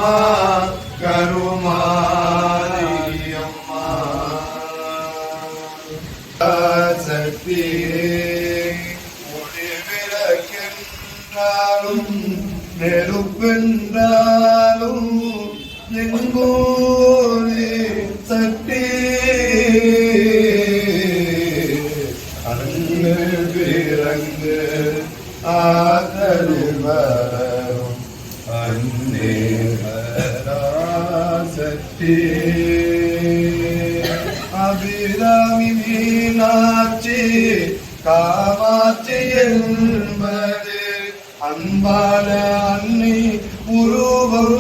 அம்மா கருமாரி அம்மா சக்தி ஒளி விளக்கென்றாலும் நெருப்பென்றாலும் எங்கோனே சக்தி அங்கு பிறந்து ஆதரில் வரும் அன்னே சக்தி அபிராமி மீனாட்சி காமாட்சி என்பது அன்பான அன்னி உருவம்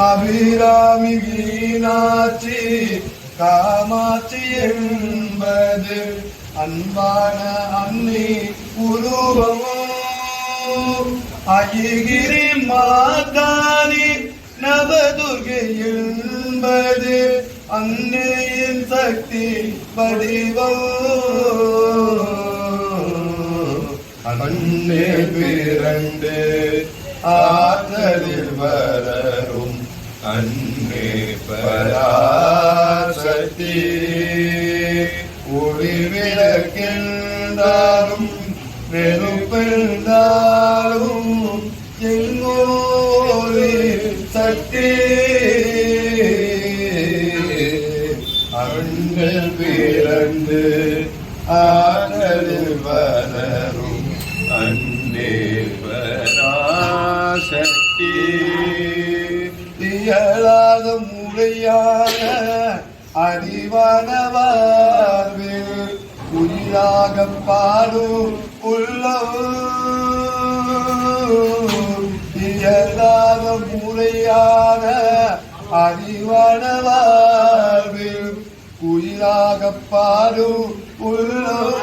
அபிராமி மீனாட்சி காமாட்சி என்பது அன்பான அன்னி உருவம் அயகிரி மாதானி நவதுர்கை என்பது அன்னையின் சக்தி வடிவம் அன்னே பிறந்து ஆற்றலில் வளரும் அன்னே பராசக்தி ஒளி விளக்கென்றாலும் நெருப்பென்றாலும் எங்கோரே சக்தி அண்ணல் பிறந்து ஆடலில் வளரும் அன்னே பராசக்தி இயலாத முறையான அறிவான வாழ்வில் உயிராக பாடும் உள்ளம் இயலாத முறையான அறிவான வாழ்வில் உயிராக பாடும் உள்ளம்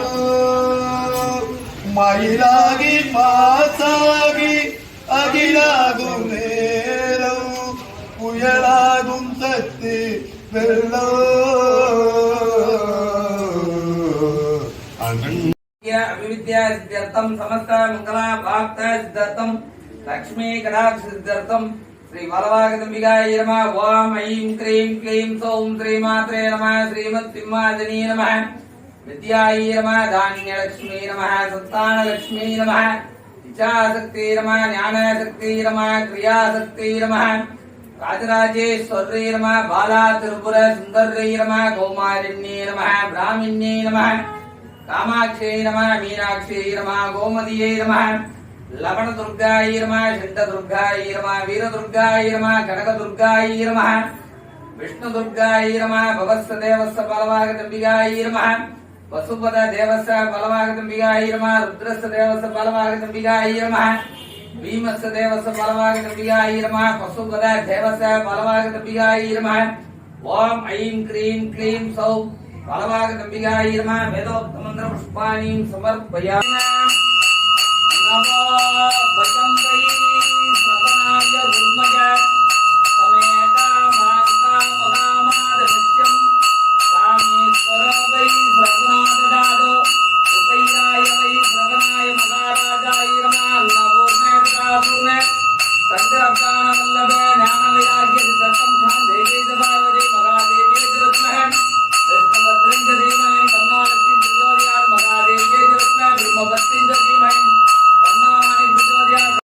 மயிலாகி மாசாகி அகிலாகும் நேரம் புயலாகும் சக்தி अभिविद्या सिद्ध्यर्थम समस्त मंगला भक्त सिद्ध्यर्थम लक्ष्मी कटाक्ष सिद्ध्यर्थम श्री बलवागदंबिकाय नमः ओम ऐं क्रीं क्लीं सौं श्रीमात्रे नमः श्रीमत्सिंहासनी नमः विद्याय नमः धान्यलक्ष्मी नमः संतानलक्ष्मी नमः इच्छाशक्ति नमः ज्ञानशक्ति नमः क्रियाशक्ति नमः राजराजेश्वरी नमः बाला त्रिपुर सुंदरी नमः कौमारिण्ये नमः ब्राह्मण्ये नमः कामाक्षे नमः मीनाक्षे नमः गोमदिये नमः लवण दुर्गाय नमः षण्ड दुर्गाय नमः वीर दुर्गाय नमः कनक दुर्गाय नमः विष्णु दुर्गाय नमः भवस्य देवस्य बलवागदंबिकाय नमः वसुपद देवस्य बलवागदंबिकाय नमः रुद्रस्य देवस्य बलवागदंबिकाय नमः भीमस्य देवस्य बलवागदंबिकाय नमः पशुपद देवस्य बलवागदंबिकाय नमः ओम ऐं क्रीं क्लीं सौं बलवागदंबिकाय नमः वेदोक्त मंत्र पुष्पाणि समर्पयामि नमः